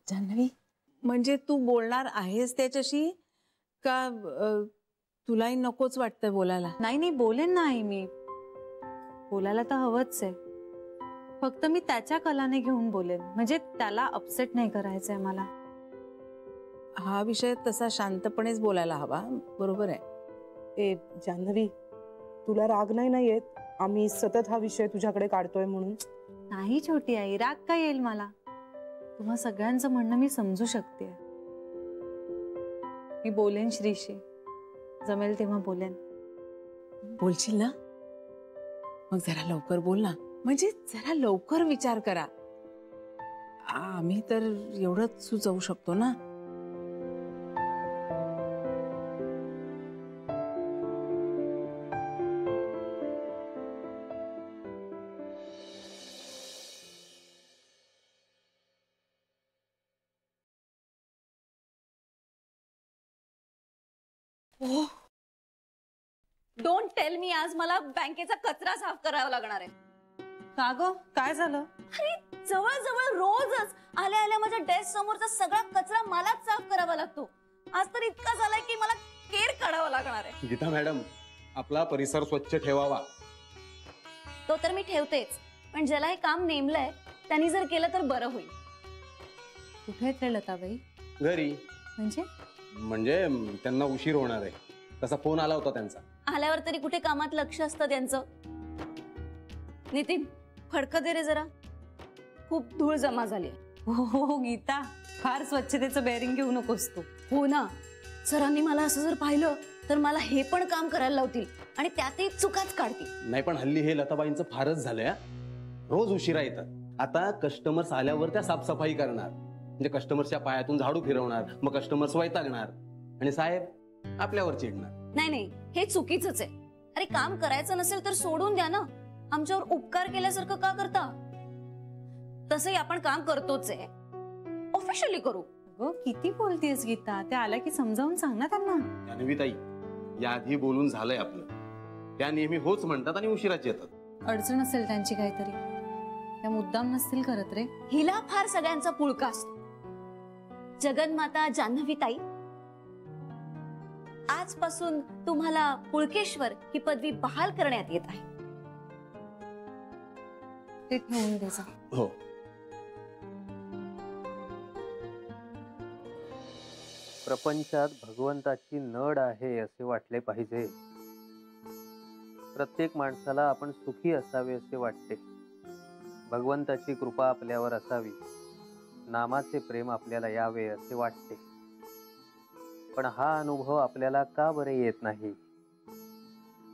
जान्हवी, म्हणजे तू बोलणार आहेस त्याच्याशी का तुलाही नकोच वाटतंय बोलायला? नाही नाही, बोलेन ना आई, मी बोलायला तर हवंच आहे. फक्त मी त्याच्या कलाने घेऊन बोलेन, म्हणजे त्याला अपसेट नाही करायचंय मला. हा विषय तसा शांतपणेच बोलायला हवा, बरोबर आहे. ए जान्हवी, तुला राग नाही ना येत आम्ही सतत हा विषय तुझ्याकडे काढतोय म्हणून? नाही छोटी आई, राग काय येईल मला? तुम्हा सगळ्यांचं म्हणणं मी समजू शकते. मी बोलेन श्रीशी, जमेल तेव्हा बोलेन. बोलशील ना? मग जरा लवकर बोल ना, म्हणजे जरा लवकर विचार करा. आम्ही तर एवढंच सुचवू शकतो ना. डोंट टेल मी आज मला बँकेचा कचरा साफ करावा लागणार आहे. का ग, काय झालं? अरे जवळ रोजच आल्या आल्या माझ्या डेस्क समोरचा सगळा कचरा मलाच साफ करावा लागतो. आज तर इतका झालाय की मला केर काढावा लागणार आहे. गीता मॅडम, आपला परिसर स्वच्छ ठेवावा. तो तर मी ठेवतेच, पण ज्याला हे काम नेमलंय त्यांनी जर केलं तर बरं होईल. कुठे आहेत रे लताबाई? घरी. म्हणजे त्यांना उशीर होणार आहे, तसा फोन आला होता त्यांचा. आल्यावर तरी कुठे कामात लक्ष असतं त्यांचं. नितीन, फडकं दे रे जरा, खूप धूळ जमा झाली. हो गीता, फार स्वच्छतेचं बेअरिंग घेऊ नकोस तू. हो ना, सरांनी मला असं जर पाहिलं तर मला हे पण काम करायला लावतील आणि त्यातही चुकाच काढतील. नाही पण हल्ली हे लताबाईंचं फारच झालंय. रोज उशिरा येतात. आता कस्टमर्स आल्यावर त्या साफसफाई करणार, म्हणजे कस्टमर्सच्या पायातून झाडू फिरवणार, मग कस्टमर्स वैतागणार आणि साहेब आपल्यावर चिडणार. नाही, हे चुकीचंच आहे. अरे काम करायचं नसेल तर सोडून द्या ना, आमच्यावर उपकार केल्यासारखं का करता? तसंही आपण काम करतोच आहे, ऑफिशियली करू. अगं किती बोलतेस गीता, ते आल्या की समजावून सांग ना त्यांना. जान्हवी ताई, याआधी बोलून झालंय आपलं. त्या नेहमी होच म्हणतात आणि उशिराच येतात. अडचण असेल त्यांची काहीतरी, त्या मुद्दाम नसतील करत रे. हिला फार सगळ्यांचा पुळका असतो. जगन्माता जान्हवी ताई, आजपासून तुम्हाला पुळकेश्वर ही पदवी बहाल करण्यात येत आहे. ते ठेवून दे जा. हो. प्रपंचात भगवंताची नड आहे असे वाटले पाहिजे. प्रत्येक माणसाला आपण सुखी असावे असे वाटते. भगवंताची कृपा आपल्यावर असावी, नामाचे प्रेम आपल्याला यावे असे वाटते. पण हा अनुभव आपल्याला का बरे येत नाही?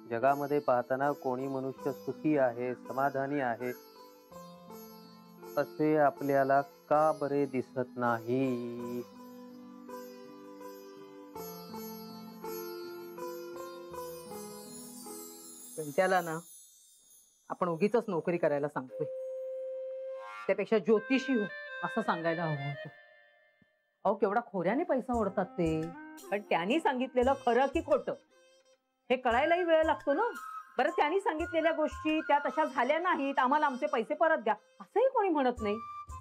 जगामध्ये पाहताना कोणी मनुष्य सुखी आहे, समाधानी आहे असे आपल्याला का बरे दिसत नाही? त्याला ना आपण उगीच नोकरी करायला सांगतोय, त्यापेक्षा ज्योतिषी हो असं सांगायला हवं होतं. अहो केवढा खोऱ्याने पैसा ओढतात ते. पण त्यांनी सांगितलेलं खरं की खोटं हे कळायलाही वेळ लागतो ना. बरं, त्यांनी सांगितलेल्या गोष्टी त्या तशा झाल्या नाहीत, आम्हाला आमचे पैसे परत द्या असंही कोणी म्हणत नाही.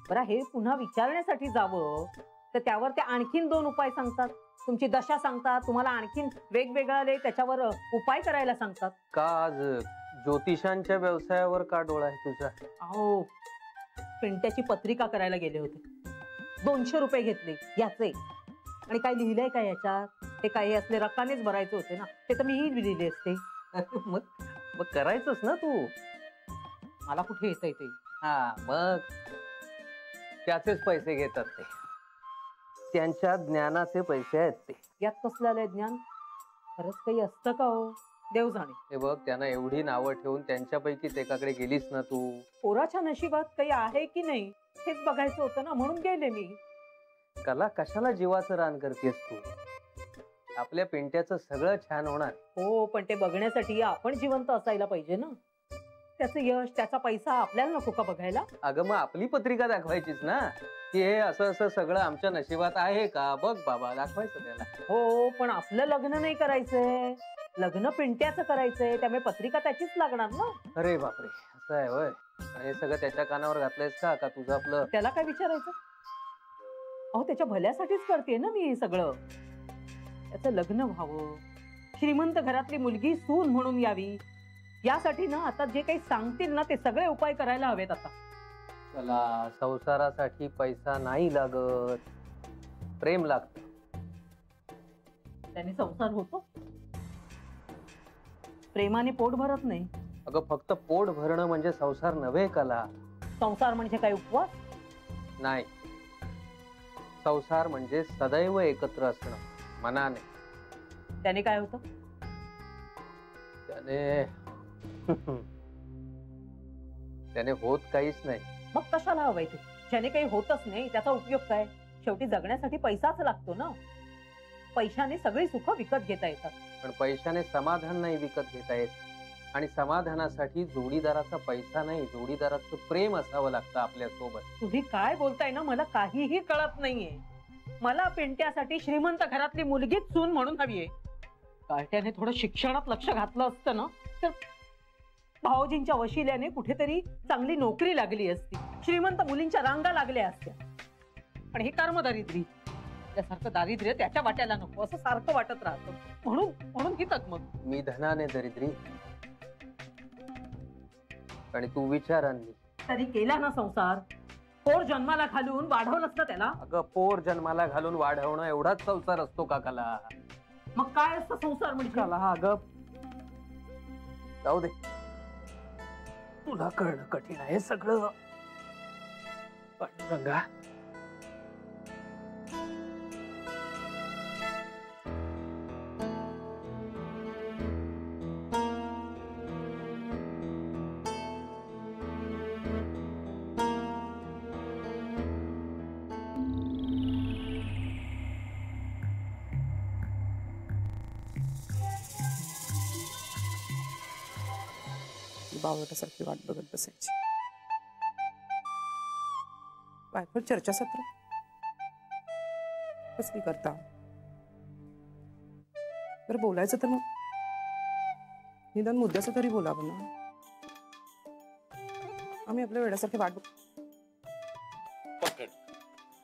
बरं, हे पुन्हा विचारण्यासाठी जावं तर त्यावर ते आणखीन 2 उपाय सांगतात. तुमची दशा सांगतात, तुम्हाला आणखीन वेगवेगळ्या त्याच्यावर उपाय करायला सांगतात. का आज ज्योतिषांच्या व्यवसायावर का डोळा आहे तुझा? अहो पिंट्याची पत्रिका करायला गेले होते, 200 रुपये घेतले याचे. आणि काय लिहिलंय का याच्यात? ते काही असले रकानेच भरायचे होते ना, ते तर मीही लिहिले असते. मग करायचंच ना तू. मला कुठे येतंय ते? हा, मग त्याचेच पैसे घेतात ते, त्यांच्या ज्ञानाचे पैसे आहेत ते. यात कसलं आलंय ज्ञान? खरंच काही असतं का हो? देव जाणे. हे बघ, त्यांना एवढी नावं ठेवून त्यांच्यापैकीच एकाकडे गेलीस ना तू. पोराच्या नशिबात काही आहे की नाही हेच बघायचं होतं ना, म्हणून गेले मी. कला कशाला जीवाचं रान करतेस तू? आपल्या पिंट्याचं सगळं छान होणार. हो, पण ते बघण्यासाठी आपण जिवंत असायला पाहिजे ना. त्याचं यश, त्याचा पैसा आपल्याला नको का बघायला? अगं मग आपली पत्रिका दाखवायचीच ना, की हे असं असं सगळं आमच्या नशिबात आहे का बघ बाबा, दाखवायचं त्याला. हो, पण आपलं लग्न नाही करायचंय, लग्न पिंट्याचं करायचंय, त्यामुळे पत्रिका त्याचीच लागणार ना. अरे बापरे, असं आहे होय. हे सगळं त्याच्या कानावर घातलंयस का तुझं आपलं? त्याला काय विचारायचं? अहो त्याच्या भल्यासाठीच करते ना मी हे सगळं. त्याचं लग्न व्हावं, श्रीमंत घरातली मुलगी सून म्हणून यावी, यासाठी ना आता जे काही सांगतील ना ते सगळे उपाय करायला हवेत आता. चला, संसारासाठी पैसा नाही लागत, प्रेम लागतं. त्याने संसार होतो, प्रेमाने पोट भरत नाही. अगं फक्त पोट भरणं म्हणजे संसार नव्हे कला. संसार म्हणजे काय उपवास? नाही, संसार म्हणजे सदैव एकत्र असणं मनाने. त्याने काय होतं? त्याने होत काहीच नाही. मग कशाला हवंय ते? ज्याने काही होतच नाही त्याचा उपयोग काय? शेवटी जगण्यासाठी पैसाच लागतो ना. पैशाने सगळी सुख विकत घेता येतात. पण पैशाने समाधान नाही विकत घेता येत. आणि समाधानासाठी जोडीदाराचा पैसा नाही, जोडीदाराचं प्रेम असावं लागतं आपल्या सोबत. तुम्ही काय बोलताय ना मला काहीही कळत नाहीये. मला पिंट्यासाठी श्रीमंत घरातली मुलगीच सून म्हणून हवीये. कार्ट्याने थोडं शिक्षणात लक्ष घातलं असतं ना तर भाऊजींच्या वशिल्याने कुठेतरी चांगली नोकरी लागली असती, श्रीमंत मुलींच्या रांगा लागल्या असत्या. पण हे कर्मदारिद्र्य, त्यासारखं दारिद्र्य त्याच्या वाट्याला नको असं सारखं वाटत राहतं. म्हणून ही तगमग. मी धनाने दरिद्री आणि तू विचारांनी. तरी केला ना संसार, पोर जन्माला घालून वाढवलंच ना त्याला. अगं पोर जन्माला घालून वाढवणं एवढाच संसार असतो का कला? मग काय असतं संसार म्हणजे? कला अगं जाऊ दे, तुला कळणं कठीण आहे सगळं. पांडुरंगा, बावटासारखी वाट बघत बसायची. बायकोवर चर्चासत्र कसली करता? बरं बोलायचं तर मग निदान मुद्द्याचं तरी बोलावं ना. आम्ही आपल्या वेळासारखे वाट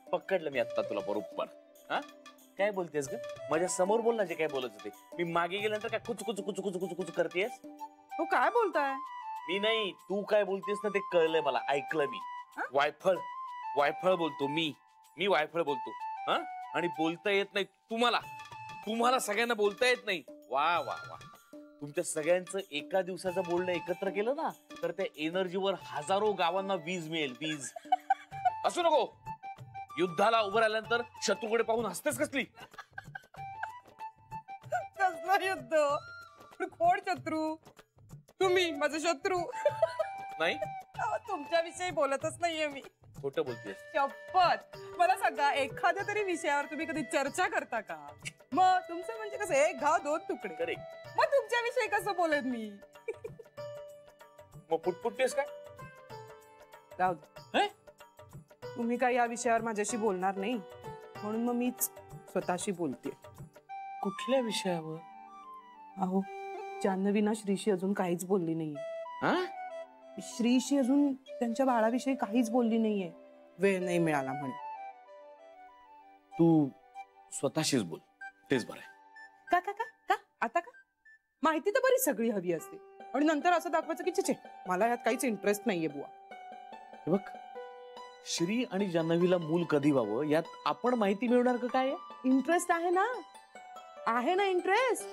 पकडलं मी आता तुला बरोबर. हा काय बोलतेस ग? माझ्या समोर बोल ना जे काय बोलत होते. मी मागे गेल्यानंतर काय कुच कुच कुच कुच कुच कुच करतेस? हो काय बोलताय? मी नाही, तू काय बोलतेस ना ते कळलंय मला, ऐकलं मी. वायफळ वायफळ बोलतो मी वायफळ बोलतो. हा आणि बोलता येत नाही तुम्हाला सगळ्यांना बोलता येत नाही. वा वा वा, तुमच्या सगळ्यांचं एका दिवसाचं बोलणं एकत्र केलं ना तर त्या एनर्जीवर हजारो गावांना वीज मिळेल. वीज असू नको. युद्धाला उभं राहिल्यानंतर शत्रूकडे पाहून हसतेस कसली? कसलं युद्ध? कोण शत्रू? तुम्ही माझा शत्रू नाही. तुमच्याविषयी बोलतच नाहीये मी. खोटं बोलतेस. शपथ. मला सांगा, एखाद्या तरी विषयावर तुम्ही कधी चर्चा करता का? मग तुमचं म्हणजे कसं, एक घाव दोन तुकडे. करेक्ट. मग तुमच्याविषयी कसं बोलेन मी? मग पुटपुटतेस काय? जाऊ दे. तुम्ही काय या विषयावर माझ्याशी बोलणार नाही म्हणून मग मीच स्वतःशी बोलते. कुठल्या विषयावर? अहो जान्हवी ना श्रीशी अजून काहीच बोलली नाहीये. हा? श्रीशी अजून त्यांच्या बाळाविषयी काहीच बोलली नाहीये. वेळ नाही मिळाला म्हणे. तू स्वतःशीच बोल, तेच बरं आहे. का का का का आता का? माहिती तर बरी सगळी हवी असते आणि नंतर असं दाखवायचं की छे मला यात काहीच इंटरेस्ट नाहीये बुवा. बघ, श्री आणि जान्हवीला मूल कधी व्हावं यात आपण माहिती मिळवणार का? काय इंटरेस्ट आहे ना इंटरेस्ट.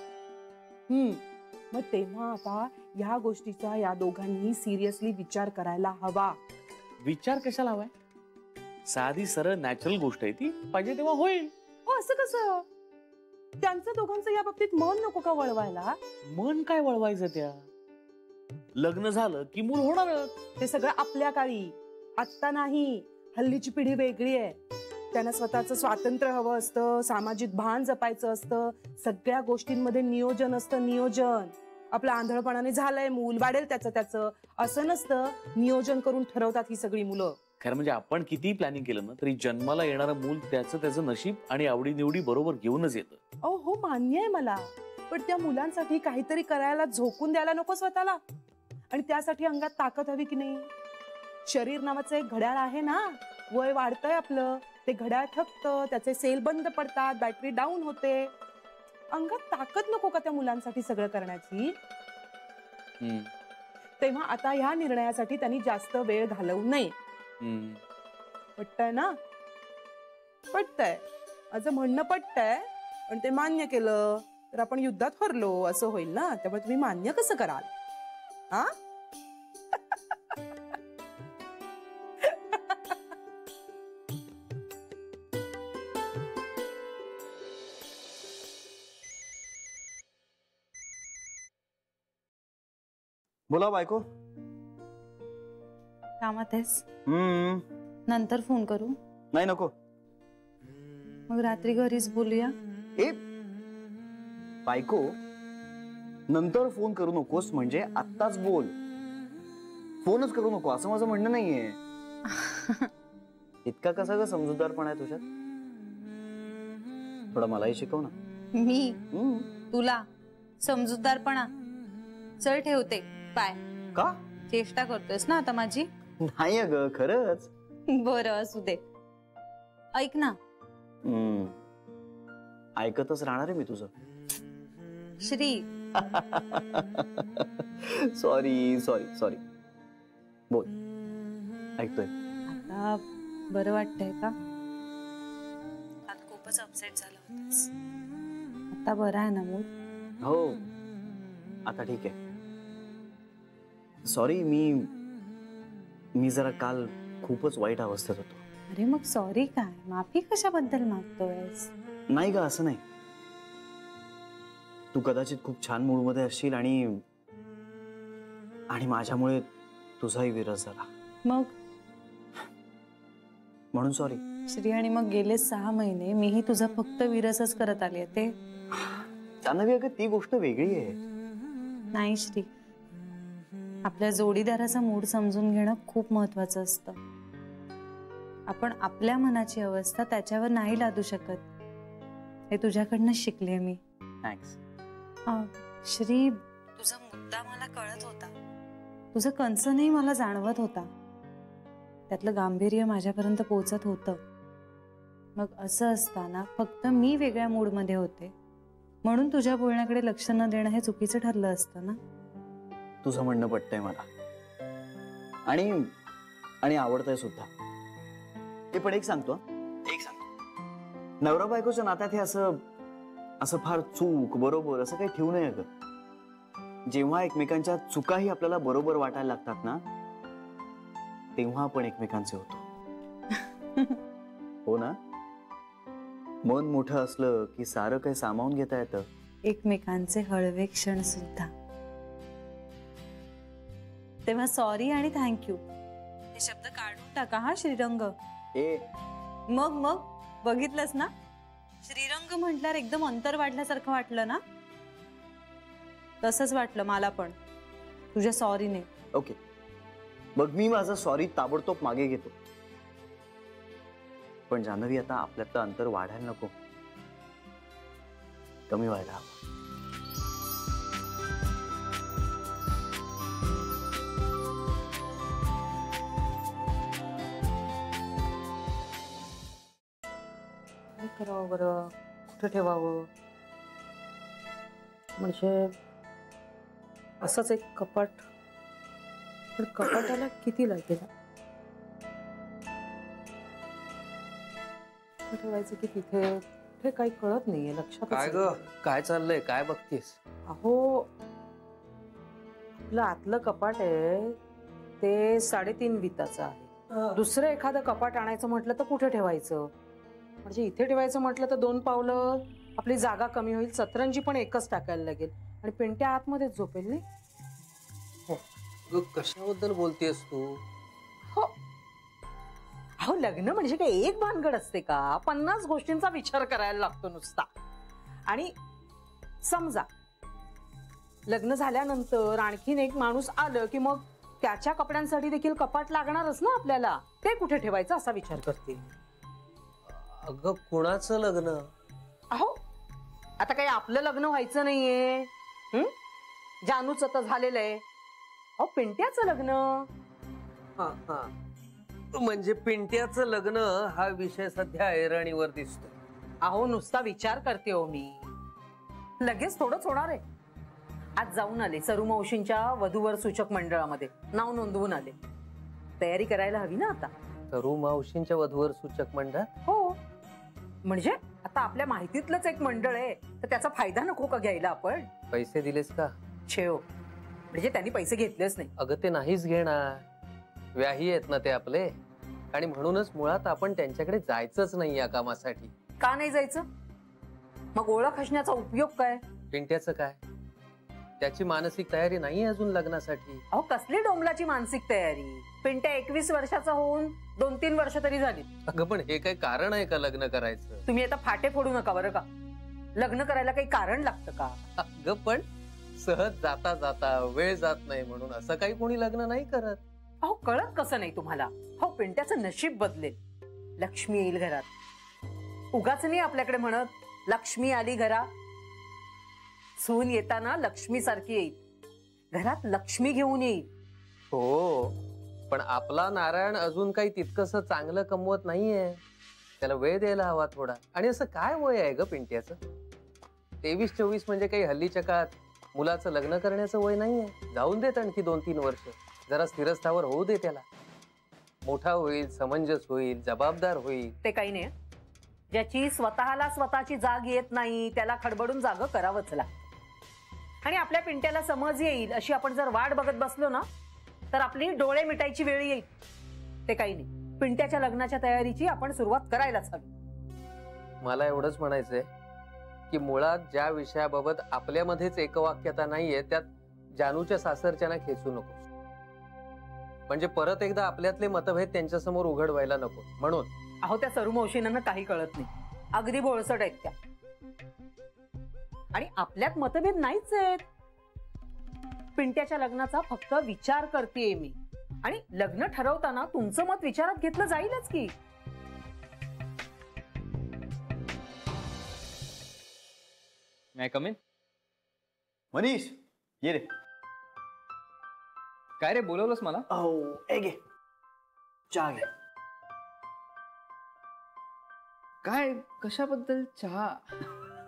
मग तेव्हा आता या गोष्टीचा या दोघांनी सिरियसली विचार करायला हवा. विचार कशाला हवाय? साधी सरळ नॅचरल गोष्ट आहे ती, पाहिजे तेव्हा होईल. हो असं कसं? त्यांचं दोघांचं या बाबतीत मन नको का वळवायला? मन काय वळवायचं? त्या लग्न झालं की मूल होणारच. ते सगळं आपल्या काळी, आत्ता नाही. हल्लीची पिढी वेगळी आहे. त्यांना स्वतःचं स्वातंत्र्य हवं असतं, सामाजिक भान जपायचं असतं, सगळ्या गोष्टींमध्ये नियोजन असतं. नियोजन आपलं आंधळपणाने झालंय मूल वाढेल त्याचं असं नसतं. नियोजन करून ठरवतात ही सगळी मुलं. खरं म्हणजे आपण किती प्लॅनिंग केलं ना तरी जन्माला येणारं मूल त्याचं नशीब आणि आवडीनिवडी बरोबर घेऊनच येतं. हो मान्य आहे मला, पण त्या मुलांसाठी काहीतरी करायला झोकून द्यायला नको स्वतःला. आणि त्यासाठी अंगात ताकद हवी की नाही? शरीर नावाचं एक घड्याळ आहे ना, वय वाढतंय आपलं, ते घड्याळ ठपतं, त्याचे सेल बंद पडतात, बॅटरी डाऊन होते. अंगात ताकद नको का त्या मुलांसाठी सगळं करण्याची? तेव्हा आता ह्या निर्णयासाठी त्यांनी जास्त वेळ घालवू नये. पटतंय ना? पटतंय. माझं म्हणणं पटतंय, पण ते मान्य केलं तर आपण युद्धात हरलो असं होईल ना. त्यामुळे तुम्ही मान्य कसं कराल? हा? बोला बायको. कामात आहेस? नंतर फोन करू? नाही नको. मग रात्री घरीच बोलूया. ए बायको, नंतर फोन करू नकोस म्हणजे आत्ताच बोल. फोनच करू नको असं माझं म्हणणं नाहीये. इतका कसा ग समजूतदारपणा आहे तुझ्यात? थोडा मलाही शिकव ना. मी तुला समजूतदारपणा? चल ठेवते. बाय. का? चेष्टा करतोयस ना आता माझी? नाही अगं खरंच. बरं असू दे. ऐक ना. ऐकतच राहणार आहे मी तुझं. श्री. Sorry sorry sorry. बोल. ऐकतोय. आता बरं वाटतंय का? आता खूपच अपसेट झालं होतंस. आता बरं आहे ना मूड? हो आता ठीक आहे. सॉरी मी जरा काल खूपच वाईट अवस्थेत होतो. अरे मग सॉरी काय? माफी कशाबद्दल मागतोयस? नाही ग असं नाही. तू कदाचित खूप छान मूड मध्ये असशील आणि माझ्यामुळे तुझाही विरह झाला. मग म्हणून सॉरी. श्री, आणि मग गेले 6 महिने मीही तुझा फक्त विरसच करत आले. ते जान्हवी अगं ती गोष्ट वेगळी आहे. नाही श्री, आपल्या जोडीदाराचा मूड समजून घेणं खूप महत्वाचं असतं. आपण आपल्या मनाची अवस्था त्याच्यावर नाही लादू शकत. हे तुझ्याकडनं शिकले मी. थँक्स. श्री, तुझा मुद्दा मला कळत होता. तुझं कन्सर्नही मला जाणवत होता. त्यातलं गांभीर्य माझ्यापर्यंत पोहोचत होतं. मग असं असताना फक्त मी वेगळ्या मूडमध्ये होते म्हणून तुझ्या बोलण्याकडे लक्ष न देणं हे चुकीचं ठरलं असतं ना. तुझं म्हणणं पटतंय मला आणि आवडतंय सुद्धा. ते पण एक सांगतो, नवरा बायकोच्या नात्यात हे असं फार चूक बरोबर असं काही ठेवू नये अगं. जेव्हा एकमेकांच्या चुकाही आपल्याला बरोबर वाटायला लागतात ना, तेव्हा आपण एकमेकांचे होतो. हो ना? मन मोठं असलं की सारं काही सामावून घेता येतं. एकमेकांचे हळवे क्षण सुद्धा. तेव्हा सॉरी आणि थँक्यू हे शब्द काढून टाका हा श्रीरंग. मग बघितलंस ना, श्रीरंग म्हटल्यावर एकदम अंतर वाढल्यासारखं वाटलं ना. तसंच वाटलं मला पण तुझ्या सॉरीने. ओके, मग मी माझा सॉरी ताबडतोब मागे घेतो. पण जान्हवी, आता आपल्यातलं अंतर वाढायला नको, कमी व्हायला हवं. करावं बरं, कुठे ठेवावं? म्हणजे असंच एक कपाट, पण कपाटाला किती लागेल? ठेवायचं की तिथे कुठे काही कळत नाहीये. लक्षात काय ग, काय चाललंय? काय बघतीस? अहो, आपलं आतलं कपाट आहे ते 3.5 विताचं आहे. दुसरं एखादं कपाट आणायचं म्हटलं तर कुठे ठेवायचं? म्हणजे इथे ठेवायचं म्हटलं तर 2 पावलं आपली जागा कमी होईल. सतरंजी पण एकच टाकायला लागेल आणि पिंट्या आतमध्येच झोपेल नाही. हो, कशाबद्दल बोलतेस तू? हो, अहो लग्न म्हणजे काय एक भानगड असते का? 50 गोष्टींचा विचार करायला लागतो नुसता. आणि समजा लग्न झाल्यानंतर आणखीन एक माणूस आलं की मग त्याच्या कपड्यांसाठी देखील कपाट लागणारच ना आपल्याला. ते कुठे ठेवायचं असा विचार करते. अगं कुणाचं लग्न? अहो, आता काही आपलं लग्न व्हायचं नाहीये. जानूच तर झालेलं आहे. अहो, पिंट्याचं लग्न. म्हणजे पिंट्याचं लग्न हा विषय सध्या ऐरणीवर दिसतो. अहो नुसता विचार करते हो मी, लगेच थोडंच होणार आहे. आज जाऊन आले सरू मावशींच्या वधूवर सूचक मंडळामध्ये, नाव नोंदवून आले. तयारी करायला हवी ना आता. तरू मावशींच्या वधूवर सूचक मंडळ? हो, म्हणजे आता आपल्या माहितीतलंच एक मंडळ आहे, तर त्याचा फायदा नको का घ्यायला आपण? पैसे दिलेस का? छेव, म्हणजे त्यांनी पैसे घेतलेच नाही. अगं ते नाहीच घेणार, व्याही आहेत ना ते आपले, आणि म्हणूनच मुळात आपण त्यांच्याकडे जायचंच नाही या कामासाठी. का नाही जायचं? मग ओळख असण्याचा उपयोग काय? पिंट्याचं काय, त्याची मानसिक तयारी नाही अजून लग्नासाठी. अहो कसली डोंबलाची मानसिक तयारी? पिंट्या 21 वर्षाचा होऊन 2-3 वर्ष तरी झाली. अगं पण हे काही कारण आहे का लग्न करायचं? तुम्ही आता फाटे फोडू नका बरं का. लग्न करायला काही कारण लागतं का? अगं पण सहज जाता जाता वेळ जात नाही म्हणून असं काही कोणी लग्न नाही करत. अहो कळत कसं नाही तुम्हाला? हो पिंट्याचं नशीब बदलेल, लक्ष्मी येईल घरात. उगाच नाही आपल्याकडे म्हणत लक्ष्मी आली घरा. सून येताना लक्ष्मी सारखी येईल, घरात लक्ष्मी घेऊन येईल. हो, पण आपला नारायण अजून काही तितकंसं चांगलं कमवत नाहीये, त्याला वेळ द्यायला हवा थोडा. आणि असं काय वय आहे ग पिंट्याचं? 23-24 म्हणजे काही हल्लीच्या काळात मुलाचं लग्न करण्याचं वय नाहीये. जाऊन देत आणखी 2-3 वर्ष, जरा स्थिरस्थावर होऊ दे त्याला. मोठा होईल, समंजस होईल, जबाबदार होईल. ते काही नाही. ज्याची स्वतःला स्वतःची जाग येत नाही त्याला खडबडून जाग करावंच लागतं. आणि आपल्या पिंट्याला समज येईल अशी आपण जर वाट बघत बसलो ना, तर आपली डोळे मिटायची वेळ येईल. ते काही नाही, पिंट्याच्या लग्नाच्या तयारीची आपण सुरुवात करायलाच हवी. मला एवढंच म्हणायचंय की मुळात ज्या विषयाबाबत आपल्यामध्येच एकवाक्यता नाहीये त्यात जानूच्या सासरच्यांना खेचू नको. म्हणजे परत एकदा आपल्यातले मतभेद त्यांच्या समोर उघड व्हायला नको म्हणून. अहो त्या सरू मावशींना काही कळत नाही, अगदी बोळसट आहेत त्या. आणि आपल्यात मतभेद नाहीच आहेत. पिंट्याच्या लग्नाचा फक्त विचार करतेय मी, आणि लग्न ठरवताना तुमचं मत विचारात घेतलं जाईलच की. May I come in? Manish ये रे. काय रे बोलवलंस मला? ए घे चहा घे. काय कशाबद्दल चहा?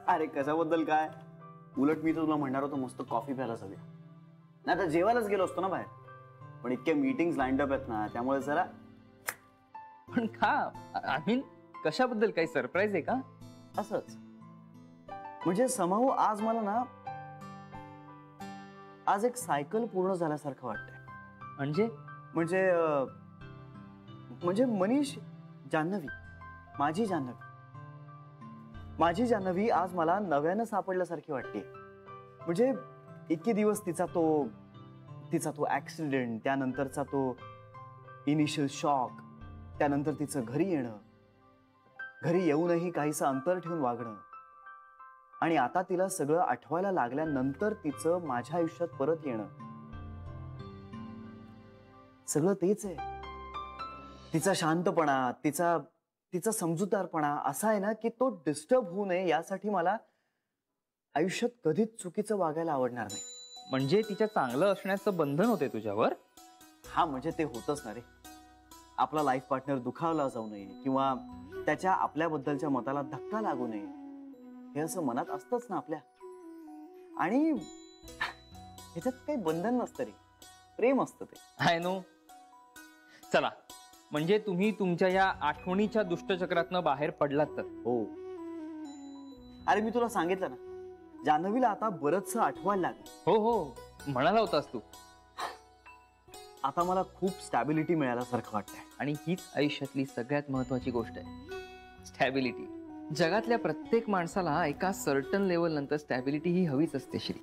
अरे कशाबद्दल काय, उलट मी तर तुला म्हणणार होतो मस्त कॉफी प्यायला सगळे. नाही तर जेवायलाच गेलो असतो ना बाहेर, पण इतक्या मीटिंग्स लाईन अप आहेत ना, त्यामुळे जरा. पण का? आय मीन कशाबद्दल? काही सरप्राईज आहे का? असंच म्हणजे समाऊ आज मला ना, आज एक सायकल पूर्ण झाल्यासारखं वाटतंय. म्हणजे मनीष, जान्हवी, माझी जान्हवी आज मला नव्यानं सापडल्यासारखी वाटते. म्हणजे इतके दिवस तिचा तो ऍक्सिडेंट, त्यानंतरचा तो इनिशियल शॉक, त्यानंतर तिचं घरी येणं, घरी येऊनही काहीसं अंतर ठेवून वागणं, आणि आता तिला सगळं आठवायला लागल्यानंतर तिचं माझ्या आयुष्यात परत येणं, सगळं तेच आहे. तिचा शांतपणा, तिचा समजूतदारपणा असा आहे ना की तो डिस्टर्ब होऊ नये यासाठी मला आयुष्यात कधीच चुकीचं वागायला आवडणार नाही. म्हणजे तिच्या चांगलं असण्याचं बंधन होते तुझ्यावर? हा, म्हणजे ते होतच ना रे. आपला लाईफ पार्टनर दुखावला जाऊ नये किंवा त्याच्या आपल्याबद्दलच्या मताला धक्का लागू नये, हे असं मनात असतंच ना आपल्या. आणि ह्याच्यात काही बंधन नसतं रे, प्रेम असतं ते. I know. चला, म्हणजे तुम्ही तुमच्या या आठवणीच्या दुष्टचक्रातनं बाहेर पडलात तर? हो. अरे मी तुला सांगितलं ना, जान्हवीला आता बरंचसं आठवायला लागलं. हो हो, म्हणाला होतास तू. आता मला खूप स्टॅबिलिटी मिळाल्यासारखं वाटतंय. आणि हीच आयुष्यातली सगळ्यात महत्वाची गोष्ट आहे, स्टॅबिलिटी. जगातल्या प्रत्येक माणसाला एका सर्टन लेवल नंतर स्टॅबिलिटी ही हवीच असते श्री.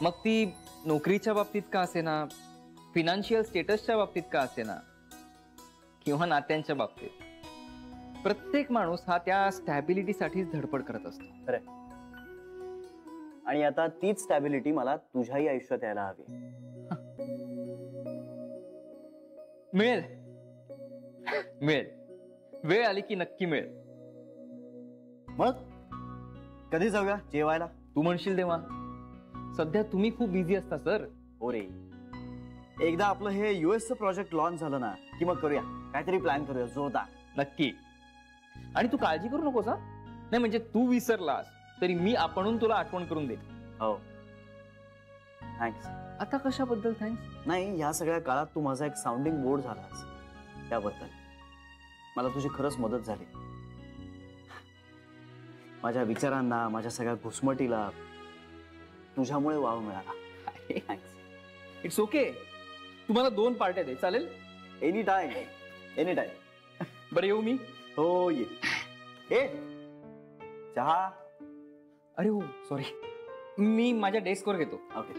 मग ती नोकरीच्या बाबतीत का असेना, फिनान्शियल स्टेटसच्या बाबतीत का असेना, किंवा नात्यांच्या बाबतीत, प्रत्येक माणूस हा त्या स्टॅबिलिटीसाठीच धडपड करत असतो. खरं. आणि आता तीच स्टॅबिलिटी मला तुझ्याही आयुष्यात यायला हवी. मिळेल मिळेल, वेळ आली की नक्की मिळेल. मग कधी जाऊया जेवायला? तू म्हणशील तेव्हा. सध्या तुम्ही खूप बिझी असता सर. हो रे, एकदा आपलं हे US चं प्रोजेक्ट लॉन्च झालं ना की मग करूया. काहीतरी प्लॅन करूया जोरदार. नक्की. आणि तू काळजी करू नकोस हा. नाही म्हणजे तू विसरलास तरी मी आपणहून तुला आठवण करून देईन. हो थँक्स. आता कशाबद्दल थँक्स? नाही, या सगळ्या काळात तू माझा एक साऊंडिंग बोर्ड झालास त्याबद्दल मला तुझी खरंच मदत झाली. माझ्या विचारांना, माझ्या सगळ्या घुसमटीला तुझ्यामुळे वाव मिळाला. थँक्स. It's okay. तुम्हाला 2 पार्ट्या दे चालेल? Any time. बरं येऊ मी? हो ये. ए चहा. अरे हो सॉरी, मी माझ्या डेस्कवर घेतो. ओके.